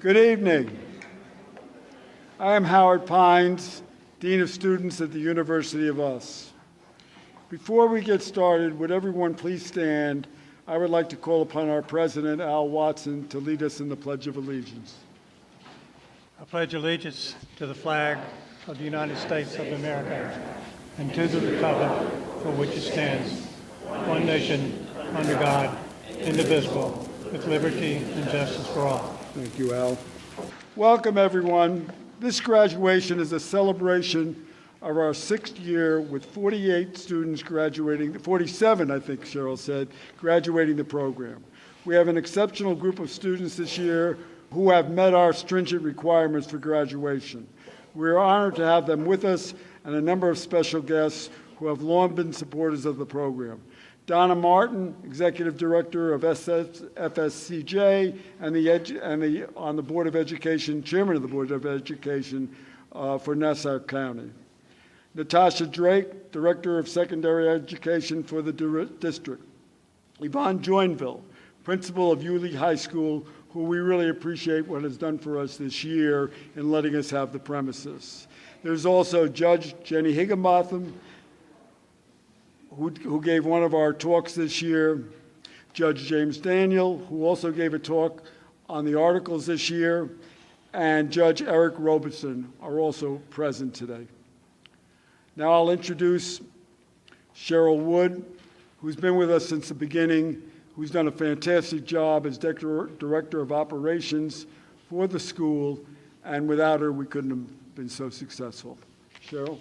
Good evening. I am Howard Pines, Dean of Students at the University of US. Before we get started, would everyone please stand? I would like to call upon our President, Al Watson, to lead us in the Pledge of Allegiance. I pledge allegiance to the flag of the United States of America and to the republic for which it stands, one nation, under God, indivisible, with liberty and justice for all. Thank you, Al. Welcome, everyone. This graduation is a celebration of our sixth year with 48 students graduating, 47, I think Sharyl said, graduating the program. We have an exceptional group of students this year who have met our stringent requirements for graduation. We are honored to have them with us and a number of special guests who have long been supporters of the program. Donna Martin, Executive Director of FSCJ and on the Board of Education, Chairman of the Board of Education for Nassau County. Natasha Drake, Director of Secondary Education for the district. Yvonne Joinville, Principal of Yulee High School, who we really appreciate what has done for us this year in letting us have the premises. There's also Judge Jenny Higginbotham, who gave one of our talks this year, Judge James Daniel, who also gave a talk on the articles this year, and Judge Eric Robertson are also present today. Now I'll introduce Sharyl Wood, who's been with us since the beginning, who's done a fantastic job as Director of Operations for the school, and without her, we couldn't have been so successful. Sharyl?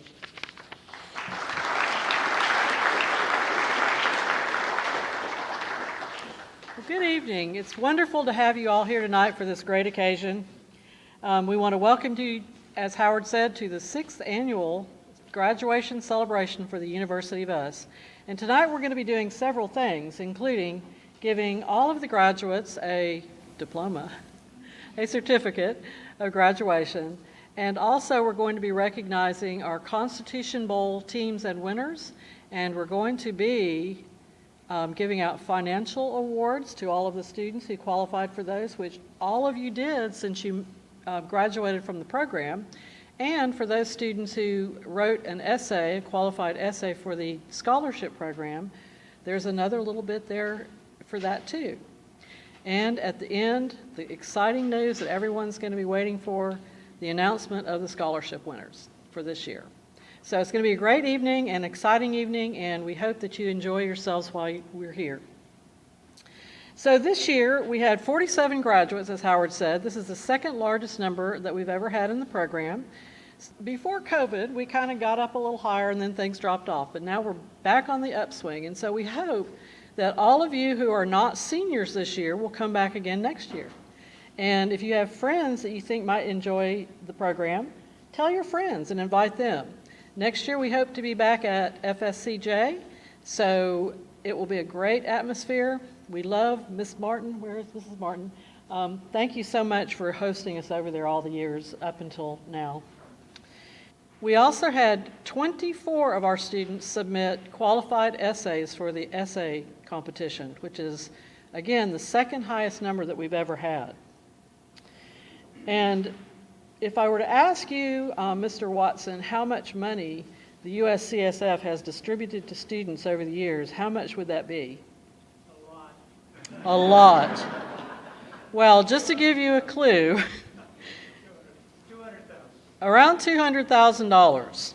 Good evening. It's wonderful to have you all here tonight for this great occasion. We want to welcome you, as Howard said, to the 6th annual graduation celebration for the University of US. And tonight we're going to be doing several things, including giving all of the graduates a diploma, a certificate of graduation, and also we're going to be recognizing our Constitution Bowl teams and winners, and we're going to be giving out financial awards to all of the students who qualified for those, which all of you did since you graduated from the program, and for those students who wrote an essay, a qualified essay for the scholarship program, there's another little bit there for that too. And at the end, the exciting news that everyone's going to be waiting for, the announcement of the scholarship winners for this year. So it's going to be a great evening, an exciting evening, and we hope that you enjoy yourselves while we're here. So this year, we had 47 graduates, as Howard said. This is the second largest number that we've ever had in the program. Before COVID, we kind of got up a little higher and then things dropped off, but now we're back on the upswing, and so we hope that all of you who are not seniors this year will come back again next year. And if you have friends that you think might enjoy the program, tell your friends and invite them. Next year, we hope to be back at FSCJ, so it will be a great atmosphere. We love Miss Martin. Where is Mrs. Martin? Thank you so much for hosting us over there all the years up until now. We also had 24 of our students submit qualified essays for the essay competition, which is, again, the second highest number that we've ever had. And if I were to ask you, Mr. Watson, how much money the USCSF has distributed to students over the years, how much would that be? A lot. Well, just to give you a clue, around $200,000.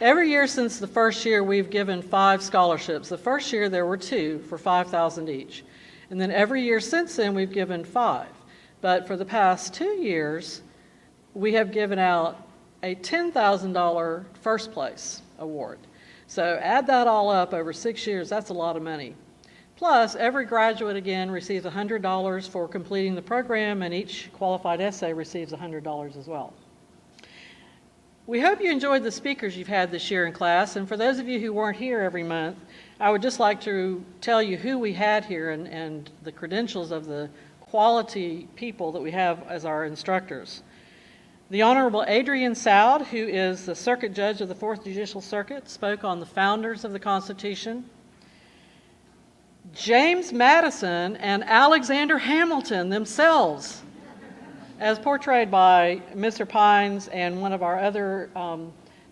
Every year, since the first year, we've given 5 scholarships. The first year there were 2 for $5,000 each. And then every year since then, we've given 5. But for the past 2 years, we have given out a $10,000 first place award. So add that all up over 6 years, that's a lot of money. Plus, every graduate, again, receives $100 for completing the program, and each qualified essay receives $100 as well. We hope you enjoyed the speakers you've had this year in class, and for those of you who weren't here every month, I would just like to tell you who we had here and the credentials of the quality people that we have as our instructors. The Honorable Adrian Soud, who is the Circuit Judge of the 4th Judicial Circuit, spoke on the founders of the Constitution. James Madison and Alexander Hamilton themselves, as portrayed by Mr. Pines and one of our other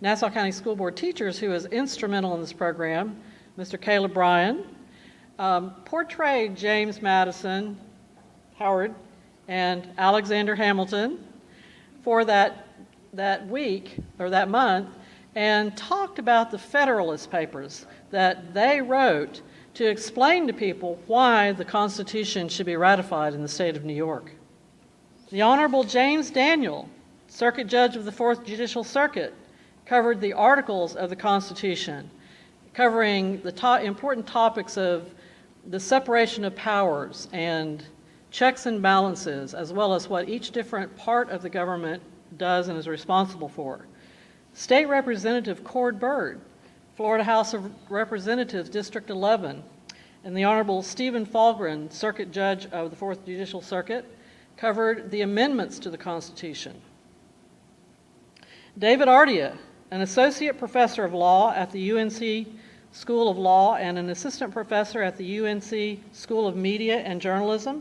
Nassau County School Board teachers who is instrumental in this program, Mr. Caleb Bryan, portrayed James Madison, Howard, and Alexander Hamilton for that week or that month and talked about the Federalist Papers that they wrote to explain to people why the Constitution should be ratified in the state of New York. The Honorable James Daniel, Circuit Judge of the Fourth Judicial Circuit, covered the articles of the Constitution, covering the important topics of the separation of powers and checks and balances, as well as what each different part of the government does and is responsible for. State Representative Cord Byrd, Florida House of Representatives, District 11, and the Honorable Stephen Fahlgren, Circuit Judge of the Fourth Judicial Circuit, covered the amendments to the Constitution. David Ardia, an associate professor of law at the UNC School of Law and an assistant professor at the UNC School of Media and Journalism,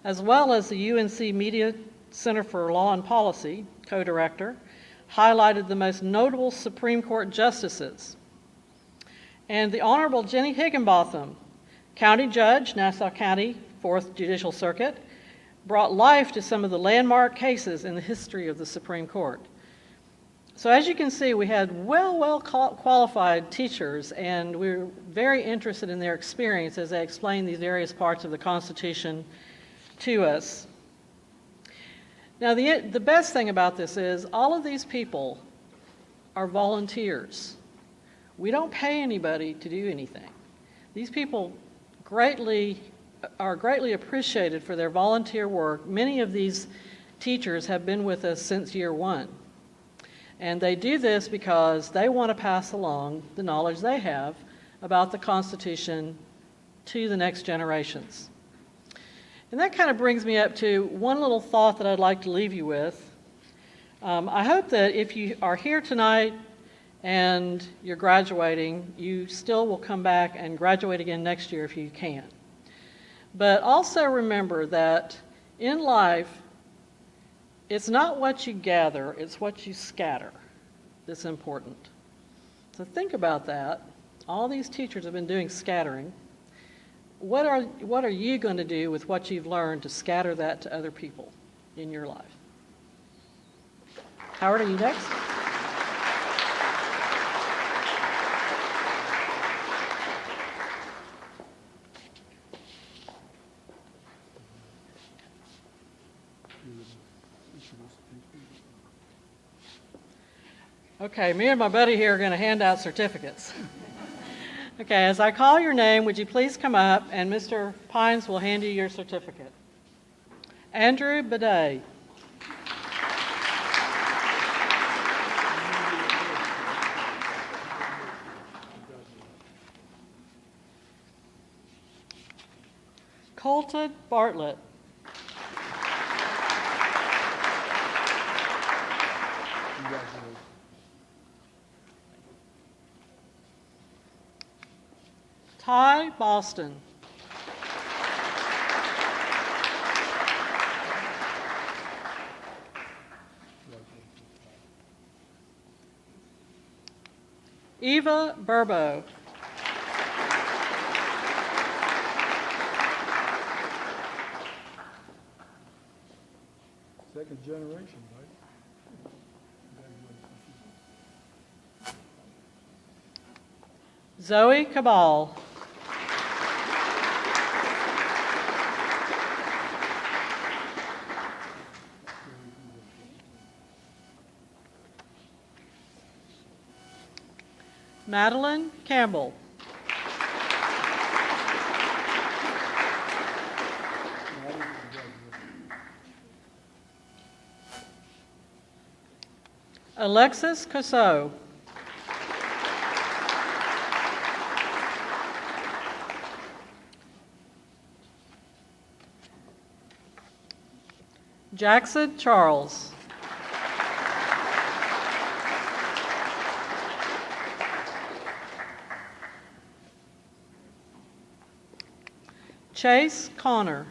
as well as the UNC Media Center for Law and Policy, co-director, highlighted the most notable Supreme Court justices. And the Honorable Jenny Higginbotham, County Judge, Nassau County, 4th Judicial Circuit, brought life to some of the landmark cases in the history of the Supreme Court. So as you can see, we had well qualified teachers, and we were very interested in their experience as they explained these various parts of the Constitution to us. Now, the best thing about this is all of these people are volunteers. We don't pay anybody to do anything. These people are greatly appreciated for their volunteer work. Many of these teachers have been with us since year one. And they do this because they want to pass along the knowledge they have about the Constitution to the next generations. And that kind of brings me up to one little thought that I'd like to leave you with. I hope that if you are here tonight and you're graduating, you still will come back and graduate again next year if you can. But also remember that in life, it's not what you gather, it's what you scatter that's important. So think about that. All these teachers have been doing scattering. What are you going to do with what you've learned to scatter that to other people in your life? Howard, are you next? Okay, me and my buddy here are going to hand out certificates. Okay, as I call your name, would you please come up, and Mr. Pines will hand you your certificate. Andrew Bidet. Colton Bartlett. Ty Boston. Eva Burbo. Second generation, right? Zoe Cabal. Madelyn Campbell. Alexis Causseaux. Jackson Charles. Chase Connor.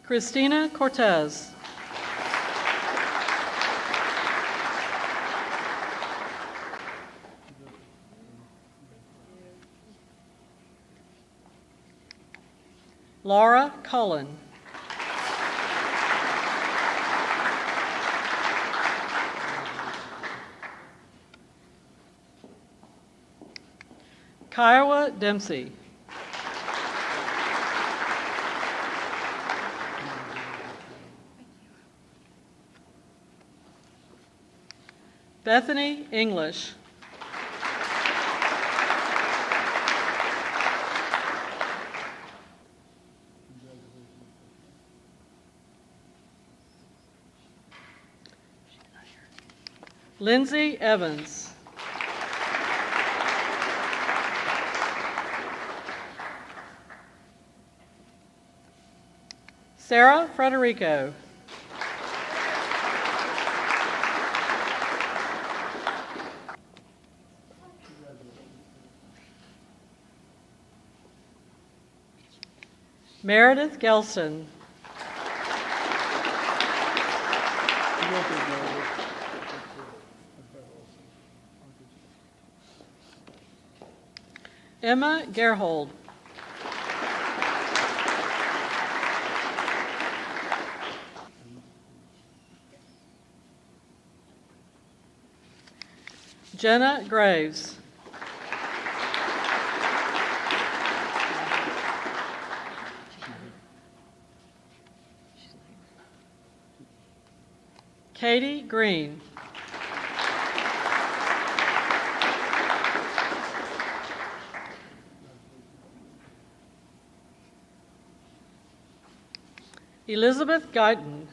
Christina Cortes. Laura Cullen. Kiowa Dempsey. Bethany English. Lindsay Evans. Sarah Frederico. Meredith Gelston. Emma Gerhold. Jenna Graves. Katie Green. Elizabeth Guyton.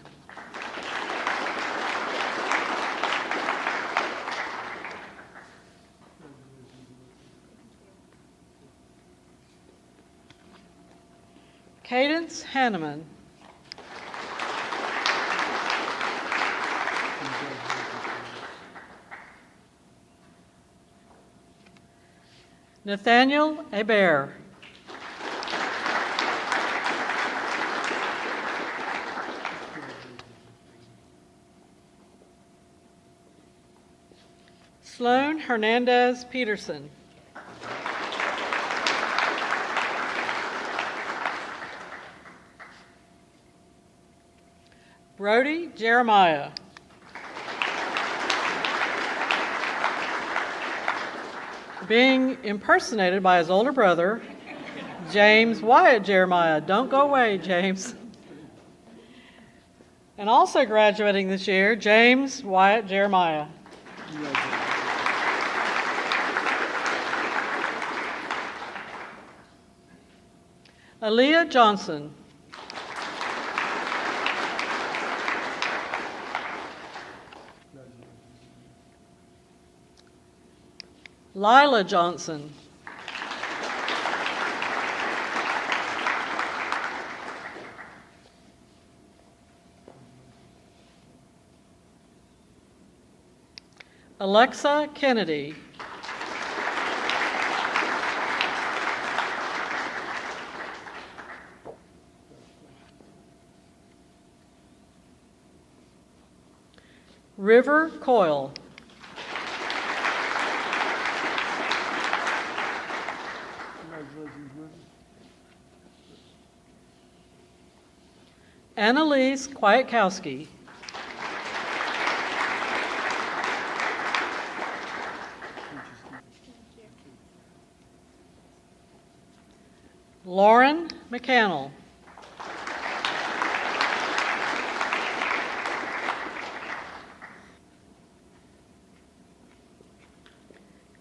Cadence Hanneman. Nathaniel Hebert. Sloan Hernandez Peterson. Brody Jeremiah. Being impersonated by his older brother, James Wyatt Jeremiah. Don't go away, James. And also graduating this year, James Wyatt Jeremiah. Aaliyah Johnson. Lila Johnson. Alexa Kennedy. River Coyle. Analise Kwiatkowski. Lauren McCannell.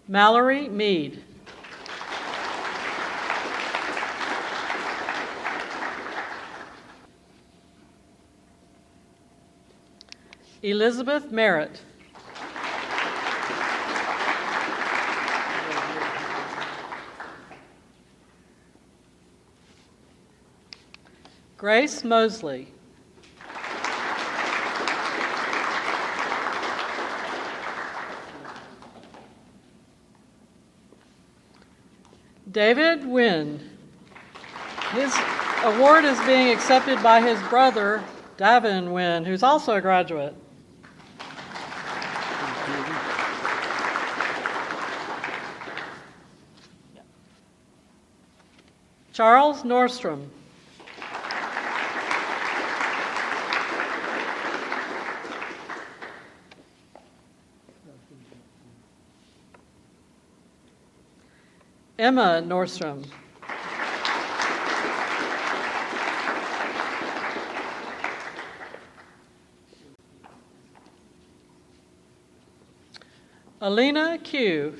Mallory Mead. Elizabeth Merritt. Grace Mosley. David Nguyen. His award is being accepted by his brother, Davin Nguyen, who's also a graduate. Charles Nordstrom. Emma Nordstrom. Alina Q.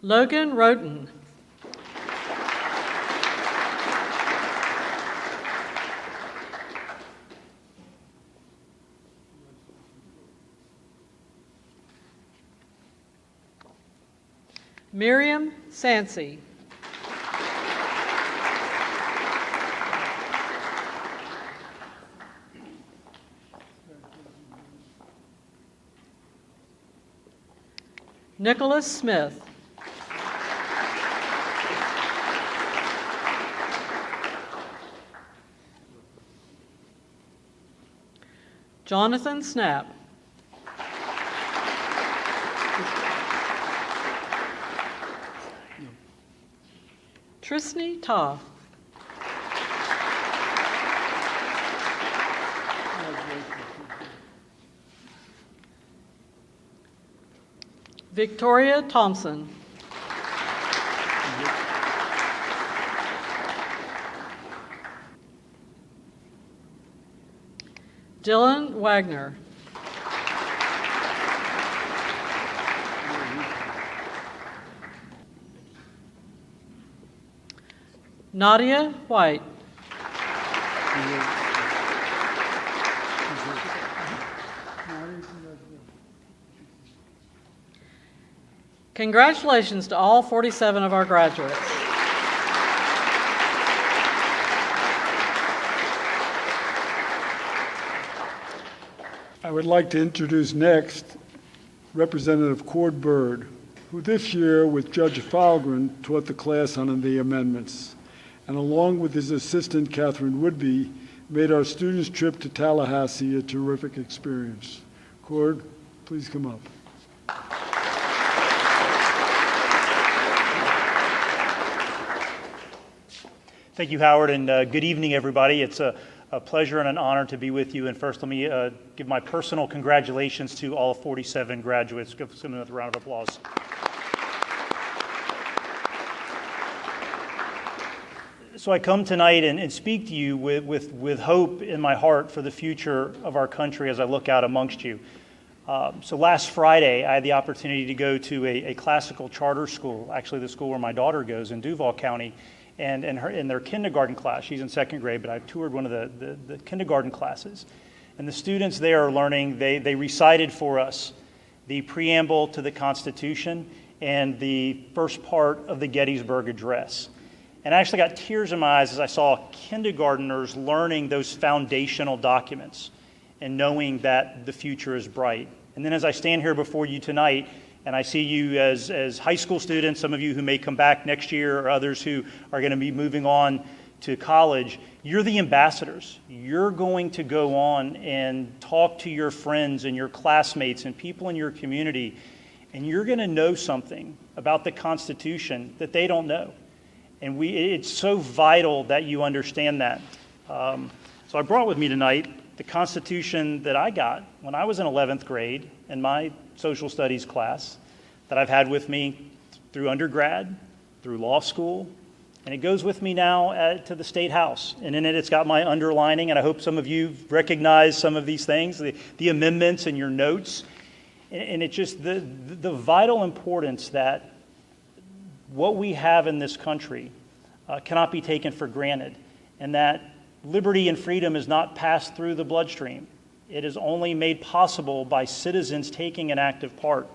Logan Roten. Miriam Sancey. Nickolas Smith. Jonathan Snap. Trisney Ta. Victoria Thompson. Dylan Wagner. Nadia White. Congratulations to all 47 of our graduates. I would like to introduce next Representative Cord Byrd, who this year, with Judge Fahlgren, taught the class on the amendments, and along with his assistant, Catherine Woodby, made our students' trip to Tallahassee a terrific experience. Cord, please come up. Thank you, Howard, and good evening, everybody. It's a pleasure and an honor to be with you. And first, let me give my personal congratulations to all 47 graduates. Give them another round of applause. So I come tonight and speak to you with hope in my heart for the future of our country as I look out amongst you. So last Friday, I had the opportunity to go to a classical charter school, actually the school where my daughter goes in Duval County, and in their kindergarten class. She's in second grade, but I toured one of the kindergarten classes. And the students there are learning, they recited for us the preamble to the Constitution and the first part of the Gettysburg Address. And I actually got tears in my eyes as I saw kindergartners learning those foundational documents and knowing that the future is bright. And then as I stand here before you tonight, and I see you as high school students, some of you who may come back next year or others who are going to be moving on to college, you're the ambassadors. You're going to go on and talk to your friends and your classmates and people in your community, and you're going to know something about the Constitution that they don't know. And it's so vital that you understand that. So I brought with me tonight the Constitution that I got when I was in 11th grade in my social studies class, that I've had with me through undergrad, through law school, and it goes with me now to the State House. And in it, it's got my underlining, and I hope some of you recognize some of these things, the amendments and your notes. And it's just the vital importance that what we have in this country cannot be taken for granted, and that liberty and freedom is not passed through the bloodstream. It is only made possible by citizens taking an active part.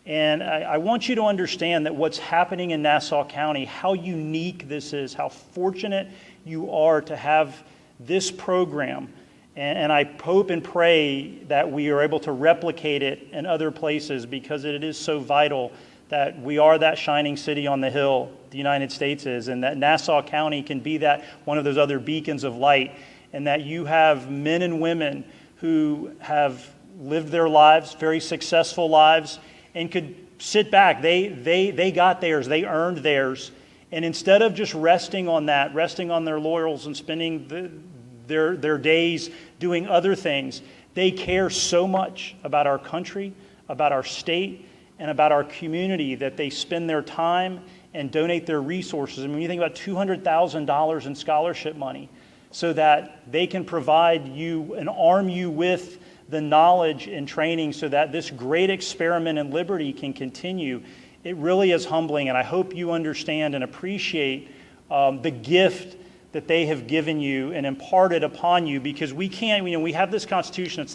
And I want you to understand that what's happening in Nassau County, how unique this is, how fortunate you are to have this program And I hope and pray that we are able to replicate it in other places, because it is so vital that we are that shining city on the hill, the United States is, and that Nassau County can be that one of those other beacons of light, and that you have men and women who have lived their lives, very successful lives, and could sit back. They got theirs, they earned theirs, and instead of just resting on that, resting on their laurels and spending their days doing other things, they care so much about our country, about our state, and about our community that they spend their time and donate their resources. I mean, when you think about $200,000 in scholarship money so that they can provide you and arm you with the knowledge and training so that this great experiment in liberty can continue, it really is humbling. And I hope you understand and appreciate the gift that they have given you and imparted upon you, because we can't, we have this Constitution.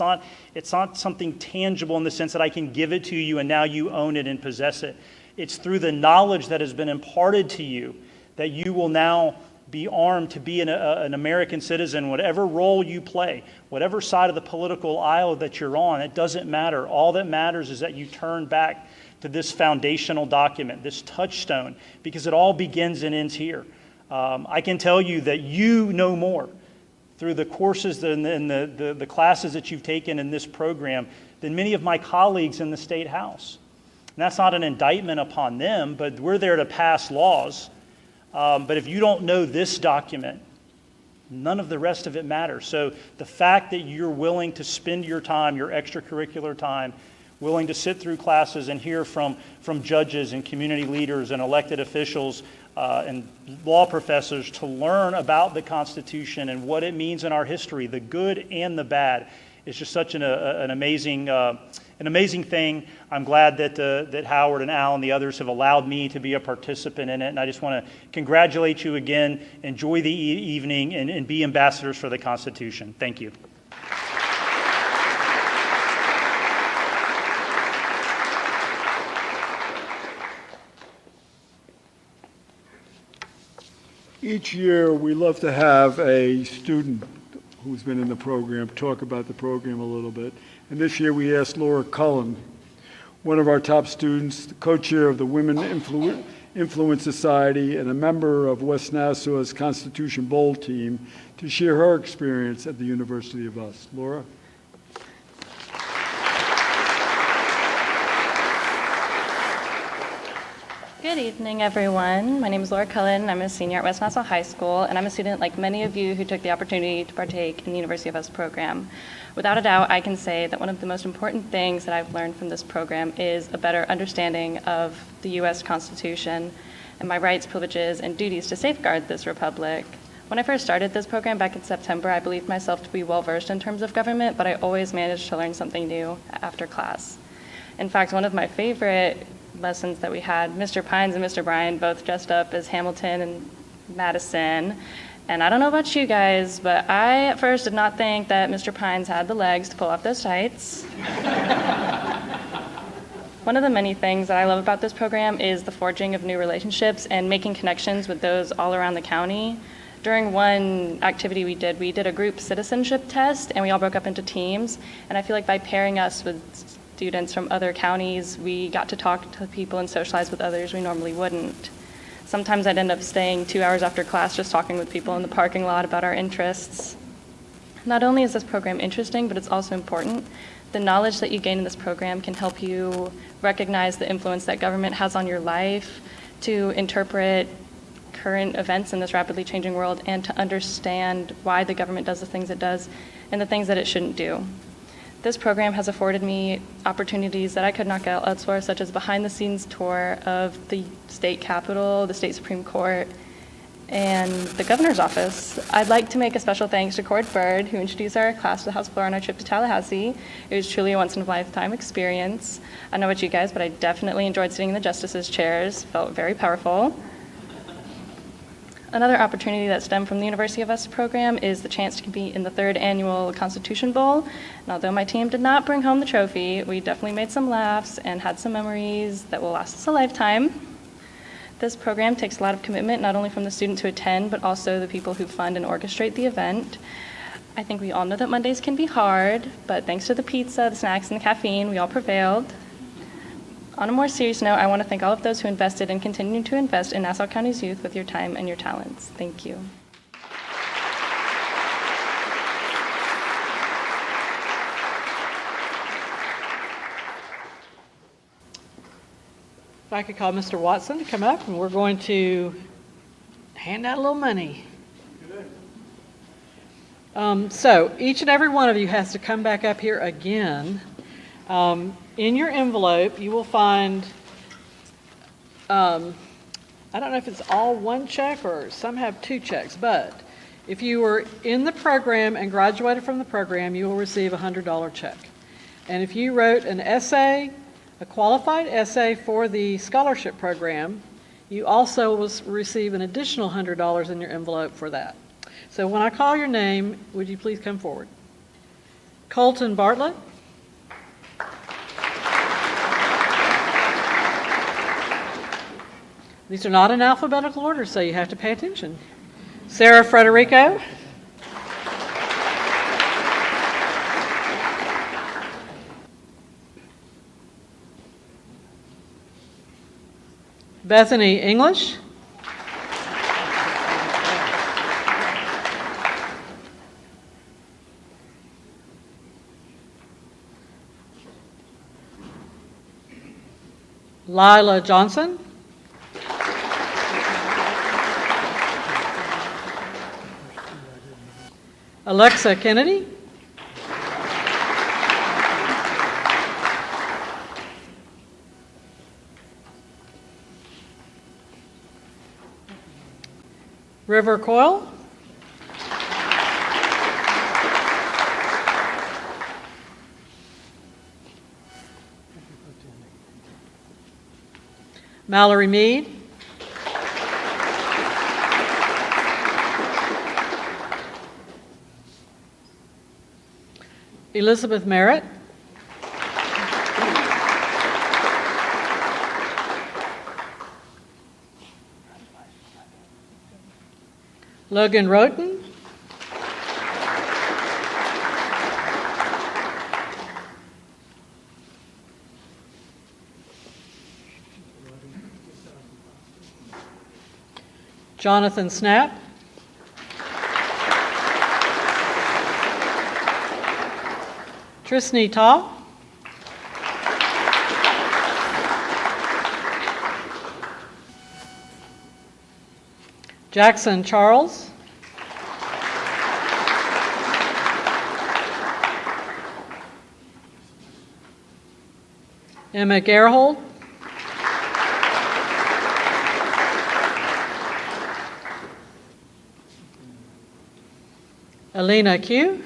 It's not something tangible in the sense that I can give it to you and now you own it and possess it. It's through the knowledge that has been imparted to you that you will now be armed to be an American citizen, whatever role you play, whatever side of the political aisle that you're on. It doesn't matter. All that matters is that you turn back to this foundational document, this touchstone, because it all begins and ends here. I can tell you that you know more through the courses and the classes that you've taken in this program than many of my colleagues in the State House. And that's not an indictment upon them, but we're there to pass laws. But if you don't know this document, none of the rest of it matters. So the fact that you're willing to spend your time, your extracurricular time, willing to sit through classes and hear from judges and community leaders and elected officials and law professors to learn about the Constitution and what it means in our history, the good and the bad, is just such an amazing thing. I'm glad that Howard and Al and the others have allowed me to be a participant in it, and I just want to congratulate you again. Enjoy the evening and be ambassadors for the Constitution. Thank you. Each year, we love to have a student who's been in the program talk about the program a little bit. And this year, we asked Laura Cullen, one of our top students, the co-chair of the Women Influence Society and a member of West Nassau's Constitution Bowl team, to share her experience at the University of us. Laura? Good evening, everyone. My name is Laura Cullen. I'm a senior at West Nassau High School, and I'm a student like many of you who took the opportunity to partake in the University of Us program. Without a doubt, I can say that one of the most important things that I've learned from this program is a better understanding of the U.S. Constitution and my rights, privileges, and duties to safeguard this republic. When I first started this program back in September, I believed myself to be well-versed in terms of government, but I always managed to learn something new after class. In fact, one of my favorite lessons that we had, Mr. Pines and Mr. Bryan both dressed up as Hamilton and Madison. And I don't know about you guys, but I at first did not think that Mr. Pines had the legs to pull off those tights. One of the many things that I love about this program is the forging of new relationships and making connections with those all around the county. During one activity we did a group citizenship test, and we all broke up into teams. And I feel like by pairing us with students from other counties, we got to talk to people and socialize with others we normally wouldn't. Sometimes I'd end up staying 2 hours after class just talking with people in the parking lot about our interests. Not only is this program interesting, but it's also important. The knowledge that you gain in this program can help you recognize the influence that government has on your life, to interpret current events in this rapidly changing world, and to understand why the government does the things it does and the things that it shouldn't do. This program has afforded me opportunities that I could not get elsewhere, such as behind-the-scenes tour of the state capitol, the state Supreme Court, and the governor's office. I'd like to make a special thanks to Cord Byrd, who introduced our class to the House floor on our trip to Tallahassee. It was truly a once-in-a-lifetime experience. I don't know about you guys, but I definitely enjoyed sitting in the justices' chairs. Felt very powerful. Another opportunity that stemmed from the University of Us program is the chance to compete in the 3rd annual Constitution Bowl. And although my team did not bring home the trophy, we definitely made some laughs and had some memories that will last us a lifetime. This program takes a lot of commitment, not only from the students who attend, but also the people who fund and orchestrate the event. I think we all know that Mondays can be hard, but thanks to the pizza, the snacks, and the caffeine, we all prevailed. On a more serious note, I want to thank all of those who invested and continue to invest in Nassau County's youth with your time and your talents. Thank you. If I could call Mr. Watson to come up, and we're going to hand out a little money. So each and every one of you has to come back up here again. In your envelope, you will find, I don't know if it's all one check or some have two checks, but if you were in the program and graduated from the program, you will receive a $100 check. And if you wrote an essay, a qualified essay for the scholarship program, you also will receive an additional $100 in your envelope for that. So when I call your name, would you please come forward? Colton Bartlett. These are not in alphabetical order, so you have to pay attention. Sarah Frederico. Bethany English. Lila Johnson. Alexa Kennedy. River Coyle. Mallory Mead. Elizabeth Merritt. Logan Roten. Jonathan Snap. Tristany Taw. Jackson Charles. Emma Gerhold. Alina Q.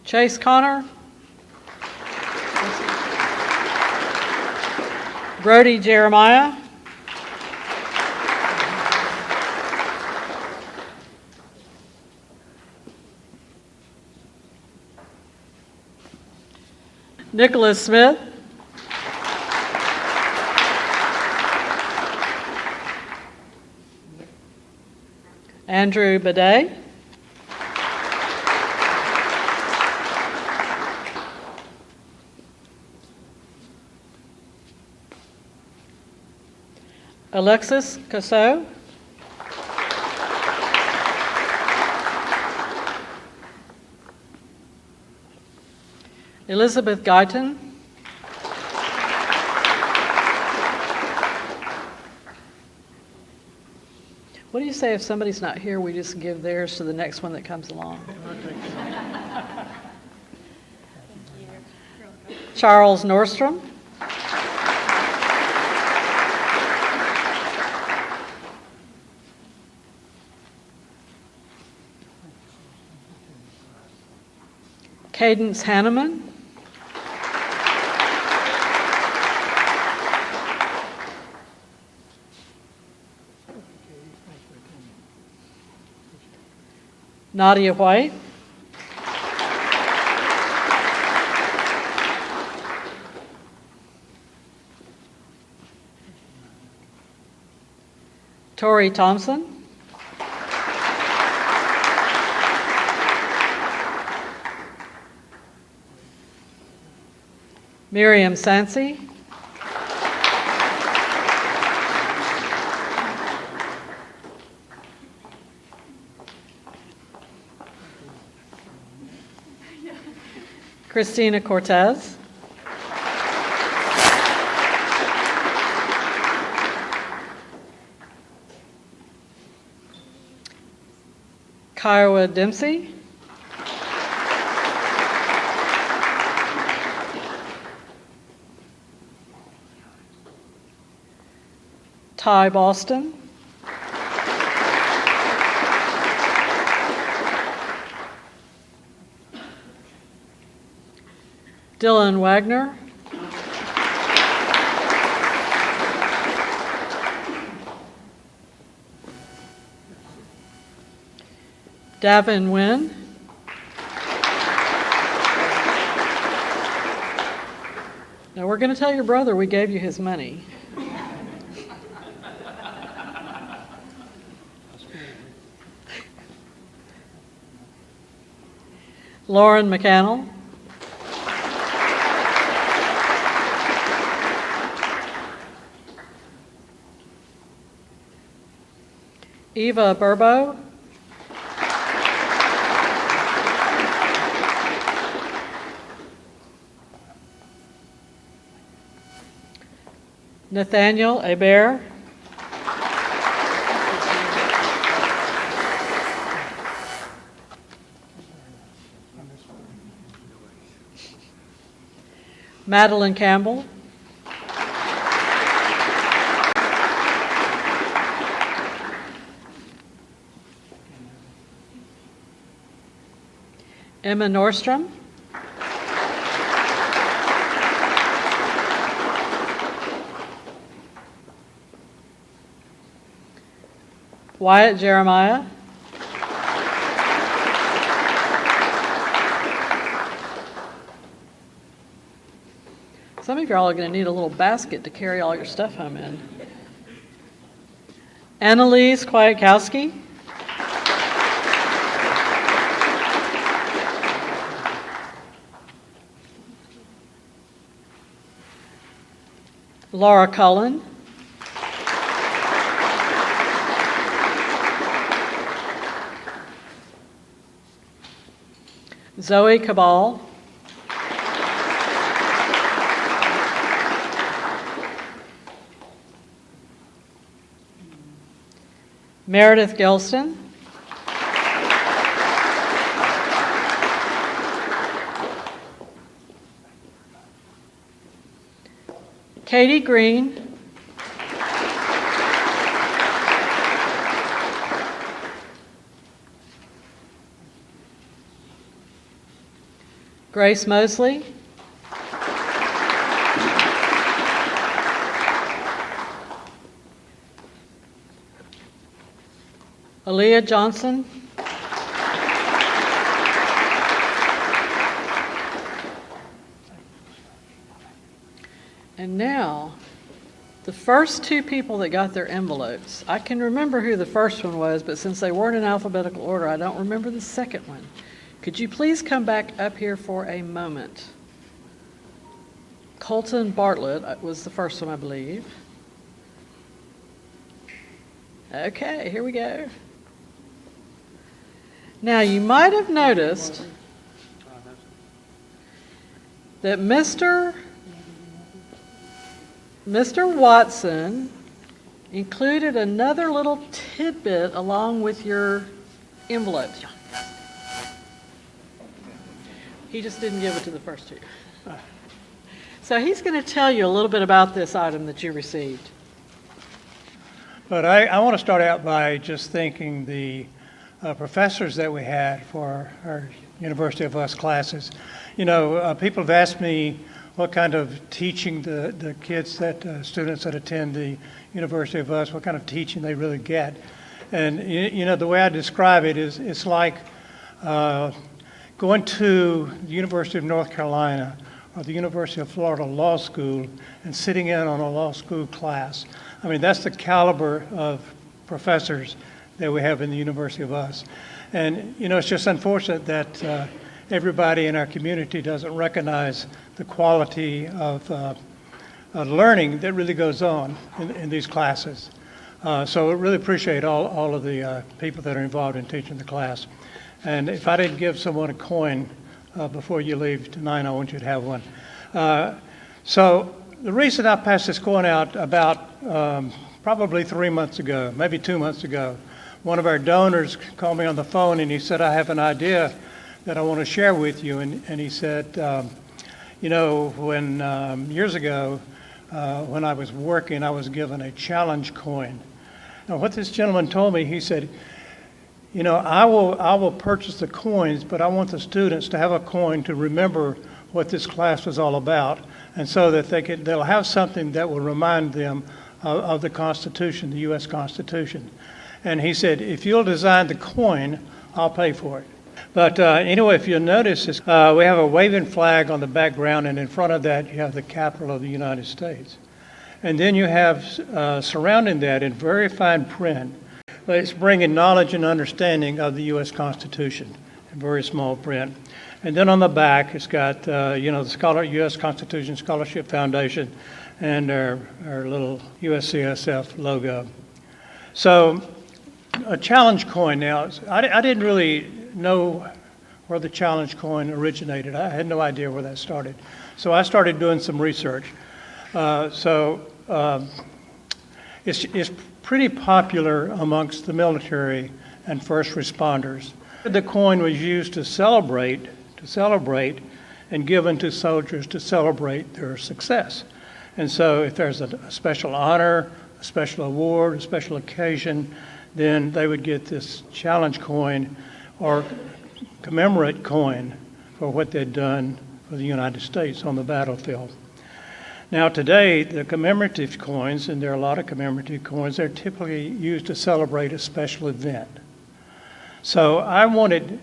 Chase Connor. Brody Jeremiah. Nickolas Smith. Andrew Bidet. Alexis Causseaux. Elizabeth Guyton. What do you say if somebody's not here, we just give theirs to the next one that comes along? Charles Nordstrom. Cadence Hanneman. Nadia White. Tori Thompson. Miriam Sancey. Christina Cortes. Kiowa Dempsey. Ty Boston. Dylan Wagner. Davin Nguyen. Now we're going to tell your brother we gave you his money. Lauren McCannell. Eva Burbo. Nathaniel Hebert. Madelyn Campbell. Emma Nordstrom. Wyatt Jeremiah. Some of y'all are going to need a little basket to carry all your stuff home in. Analise Kwiatkowski. Laura Cullen. Zoe Cabal. Meredith Gelston. Katie Green. Grace Mosley. Aaliyah Johnson. And now, the first two people that got their envelopes. I can remember who the first one was, but since they weren't in alphabetical order, I don't remember the second one. Could you please come back up here for a moment? Colton Bartlett was the first one, I believe. Okay, here we go. Now, you might have noticed that Mr. Watson included another little tidbit along with your envelope. He just didn't give it to the first two. So he's going to tell you a little bit about this item that you received. But I want to start out by just thanking the professors that we had for our University of Us classes. You know, people have asked me what kind of teaching the kids students that attend the University of Us, what kind of teaching they really get. And, you know, the way I describe it is it's like going to the University of North Carolina or the University of Florida Law School and sitting in on a law school class. I mean, that's the caliber of professors that we have in the University of us. And, you know, it's just unfortunate that everybody in our community doesn't recognize the quality of learning that really goes on in these classes. So I really appreciate all of the people that are involved in teaching the class. And if I didn't give someone a coin before you leave tonight, I want you to have one. So the reason I passed this coin out about probably 3 months ago, maybe 2 months ago, one of our donors called me on the phone and he said, I have an idea that I want to share with you. And he said, you know, when years ago, when I was working, I was given a challenge coin. Now, what this gentleman told me, he said, you know, I will purchase the coins, but I want the students to have a coin to remember what this class was all about, and so that they'll have something that will remind them of the Constitution, the U.S. Constitution. And he said, if you'll design the coin, I'll pay for it. But anyway, if you'll notice, we have a waving flag on the background, and in front of that, you have the capital of the United States. And then you have surrounding that in very fine print, it's bringing knowledge and understanding of the U.S. Constitution in very small print. And then on the back, it's got, you know, the U.S. Constitution Scholarship Foundation and our little USCSF logo. So a challenge coin now, I didn't really know where the challenge coin originated. I had no idea where that started. So I started doing some research. It's pretty popular amongst the military and first responders. The coin was used to celebrate and given to soldiers to celebrate their success. And so if there's a special honor, a special award, a special occasion, then they would get this challenge coin or commemorate coin for what they'd done for the United States on the battlefield. Now today, the commemorative coins, and there are a lot of commemorative coins, they're typically used to celebrate a special event. So I wanted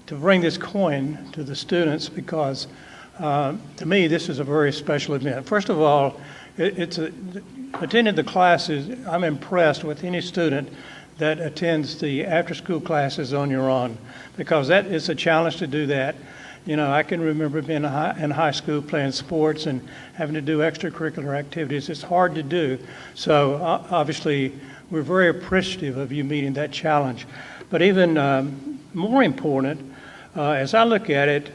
to bring this coin to the students because to me this is a very special event. First of all, attending the classes, I'm impressed with any student that attends the after-school classes on your own, because that is a challenge to do that. You know, I can remember being in high school playing sports and having to do extracurricular activities. It's hard to do. So obviously, we're very appreciative of you meeting that challenge. But even more important, as I look at it,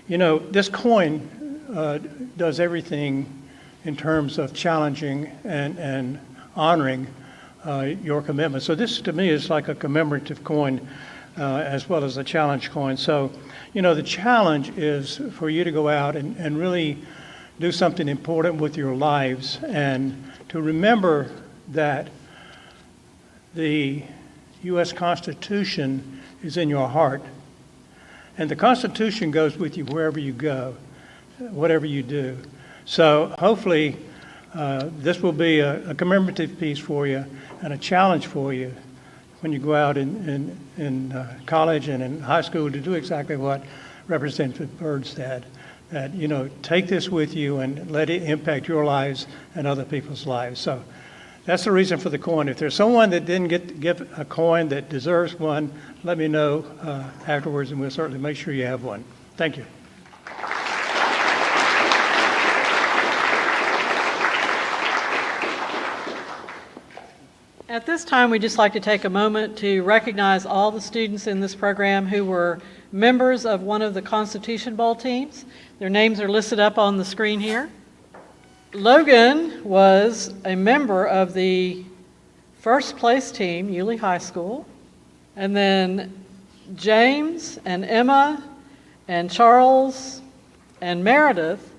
you know, this coin does everything in terms of challenging and honoring your commitment. So this, to me, is like a commemorative coin as well as a challenge coin. So, you know, the challenge is for you to go out and really do something important with your lives and to remember that the U.S. Constitution is in your heart. And the Constitution goes with you wherever you go, whatever you do. So hopefully this will be a commemorative piece for you and a challenge for you when you go out in college and in high school to do exactly what Representative Byrd said, that, you know, take this with you and let it impact your lives and other people's lives. So that's the reason for the coin. If there's someone that didn't get to give a coin that deserves one, let me know afterwards, and we'll certainly make sure you have one. Thank you. At this time, we'd just like to take a moment to recognize all the students in this program who were members of one of the Constitution Bowl teams. Their names are listed up on the screen here. Logan was a member of the first place team, Yulee High School. And then James and Emma and Charles and Meredith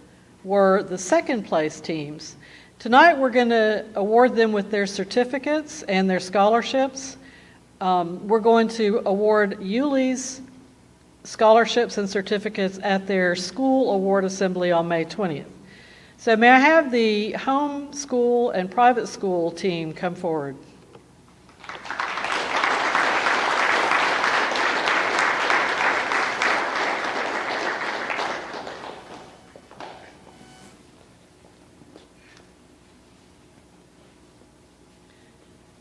were the second place teams. Tonight we're going to award them with their certificates and their scholarships. We're going to award Yulee's scholarships and certificates at their school award assembly on May 20th. So may I have the home school and private school team come forward?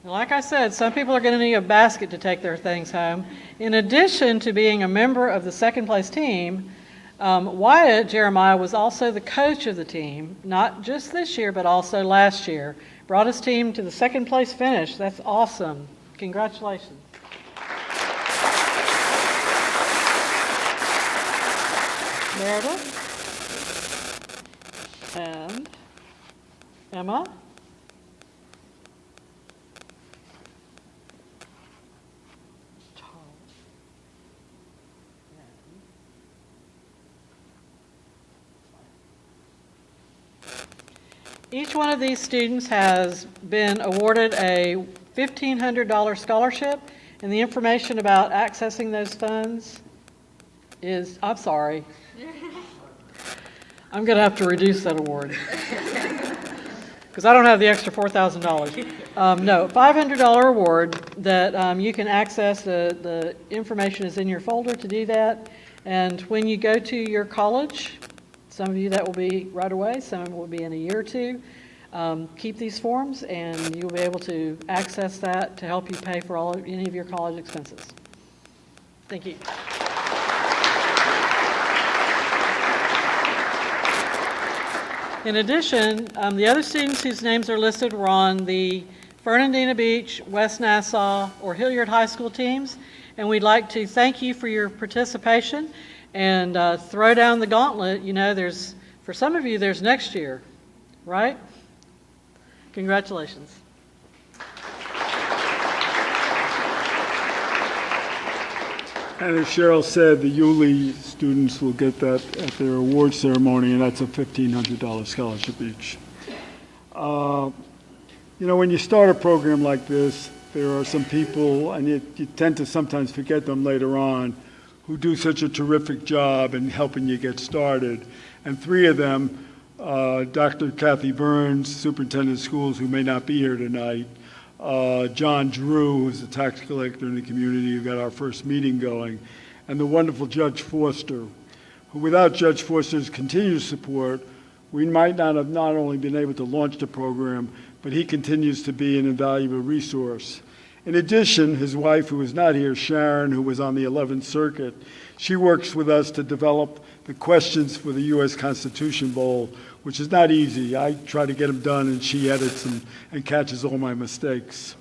I'd I said, some people are going to need a basket to take their things home. In addition to being a member of the second place team, Wyatt Jeremiah was also the coach of the team, not just this year, but also last year. Brought his team to the second place finish. That's awesome. Congratulations. Meredith and Emma. Each one of these students has been awarded a $1,500 scholarship, and the information about accessing those funds is, I'm sorry, I'm going to have to reduce that award because I don't have the extra $4,000. No, $500 award that you can access. The information is in your folder to do that, and when you go to your college, some of you that will be right away, some of it will be in a year or two. Keep these forms and you'll be able to access that to help you pay for any of your college expenses. Thank you. In addition, the other students whose names are listed were on the Fernandina Beach, West Nassau, or Hilliard High School teams, and we'd like to thank you for your participation and throw down the gauntlet. You know, for some of you, there's next year, right? Congratulations. And as Sharyl said, the Yulee students will get that at their award ceremony, and that's a $1,500 scholarship each. You know, when you start a program like this, there are some people, and you tend to sometimes forget them later on, who do such a terrific job in helping you get started. And three of them, Dr. Kathy Burns, Superintendent of Schools, who may not be here tonight, John Drew, who's a tax collector in the community, who got our first meeting going, and the wonderful Judge Forster, who without Judge Forster's continued support, we might not have not only been able to launch the program, but he continues to be an invaluable resource. In addition, his wife, who is not here, Sharon, who was on the 11th Circuit, she works with us to develop the questions for the U.S. Constitution Bowl, which is not easy. I try to get them done, and she edits and catches all my mistakes.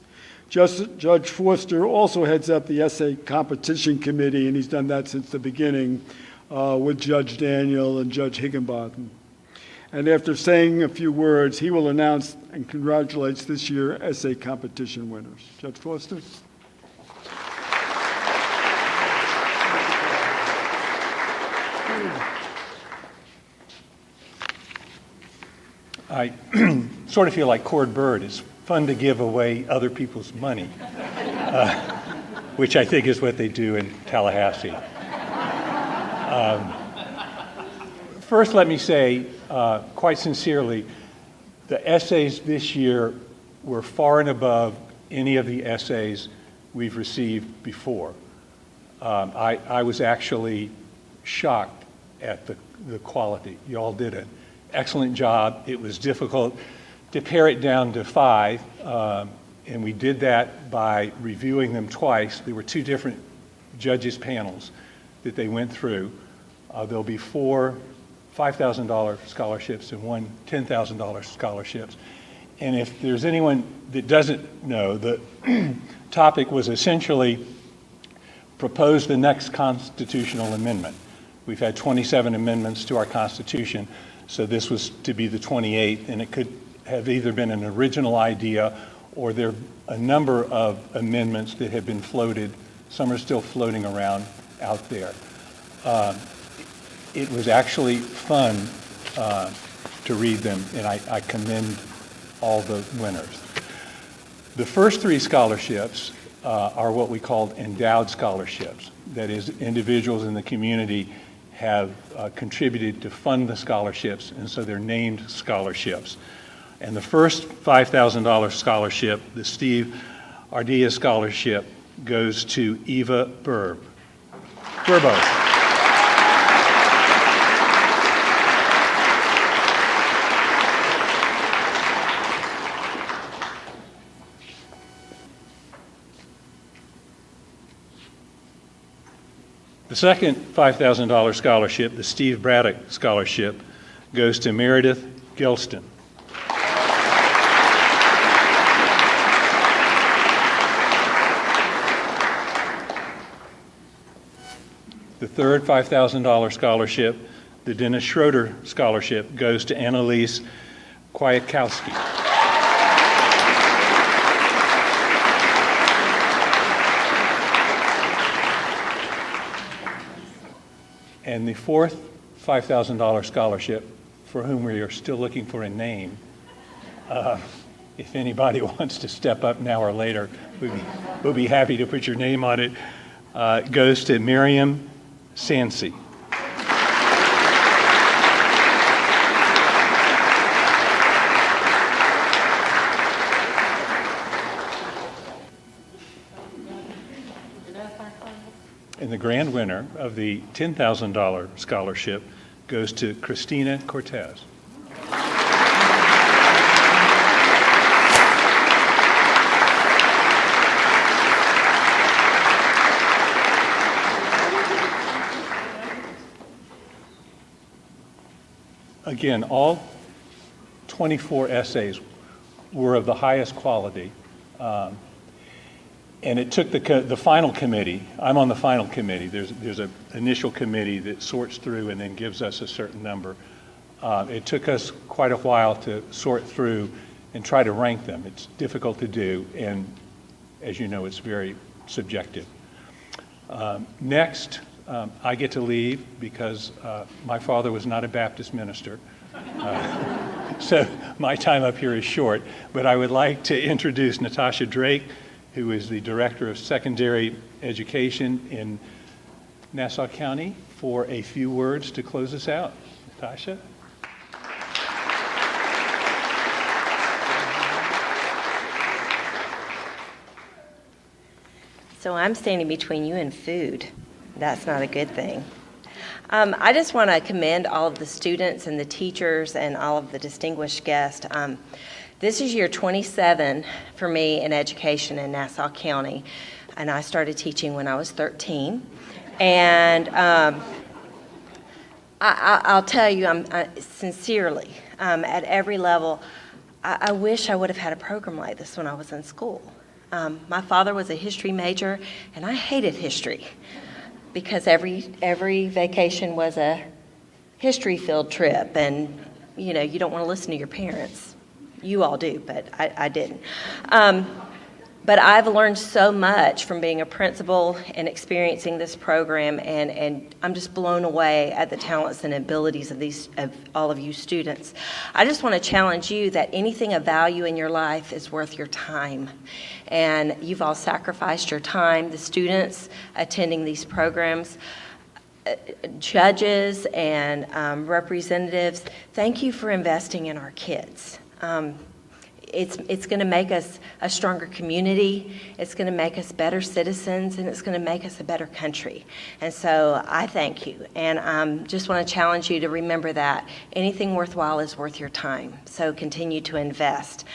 Judge Forster also heads up the essay competition committee, and he's done that since the beginning with Judge Daniel and Judge Higginbotham. And after saying a few words, he will announce and congratulates this year's essay competition winners. Judge Forster. I sort of feel like Cord Byrd. It's fun to give away other people's money, which I think is what they do in Tallahassee. First, let me say, quite sincerely, the essays this year were far and above any of the essays we've received before. I was actually shocked at the quality. You all did an excellent job. It was difficult to pare it down to 5, and we did that by reviewing them twice. There were 2 different judges' panels that they went through. There'll be 4 $5,000 scholarships and 1 $10,000 scholarships. And if there's anyone that doesn't know, the topic was essentially propose the next constitutional amendment. We've had 27 amendments to our Constitution, so this was to be the 28th, and it could have either been an original idea or there are a number of amendments that have been floated. Some are still floating around out there. It was actually fun to read them, and I commend all the winners. The first 3 scholarships are what we called endowed scholarships. That is, individuals in the community have contributed to fund the scholarships, and so they're named scholarships. And the first $5,000 scholarship, the Steve Ardea Scholarship, goes to Eva Burbo. The second $5,000 scholarship, the Steve Braddock Scholarship, goes to Meredith Gelston. The third $5,000 scholarship, the Dennis Schroeder Scholarship, goes to Analise Kwiatkowski. And the fourth $5,000 scholarship, for whom we are still looking for a name, if anybody wants to step up now or later, we'll be happy to put your name on it, goes to Miriam, Sancey. And the grand winner of the $10,000 scholarship goes to Christina Cortes. Again, all 24 essays were of the highest quality. And it took the final committee. I'm on the final committee. There's an initial committee that sorts through and then gives us a certain number. It took us quite a while to sort through and try to rank them. It's difficult to do, and as you know, it's very subjective. Next, I get to leave because my father was not a Baptist minister. So my time up here is short, but I would like to introduce Natasha Drake, who is the Director of Secondary Education in Nassau County, for a few words to close us out. Natasha? So I'm standing between you and food. That's not a good thing. I just want to commend all of the students and the teachers and all of the distinguished guests. This is year 27 for me in education in Nassau County, and I started teaching when I was 13. And I'll tell you, sincerely, at every level, I wish I would have had a program like this when I was in school. My father was a history major, and I hated history because every vacation was a history field trip, and you don't want to listen to your parents. You all do, but I didn't. But I've learned so much from being a principal and experiencing this program, and I'm just blown away at the talents and abilities of all of you students. I just want to challenge you that anything of value in your life is worth your time. And you've all sacrificed your time, the students attending these programs, judges and representatives, thank you for investing in our kids. It's going to make us a stronger community, it's going to make us better citizens, and it's going to make us a better country. And so I thank you, and just want to challenge you to remember that anything worthwhile is worth your time, so continue to invest.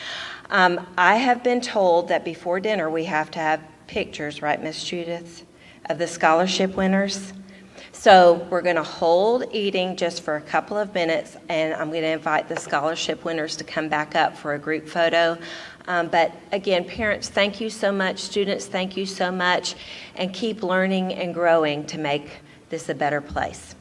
I have been told that before dinner we have to have pictures, right, Miss Judith, of the scholarship winners. So we're going to hold eating just for a couple of minutes, and I'm going to invite the scholarship winners to come back up for a group photo. But again, parents, thank you so much. Students, thank you so much. And keep learning and growing to make this a better place.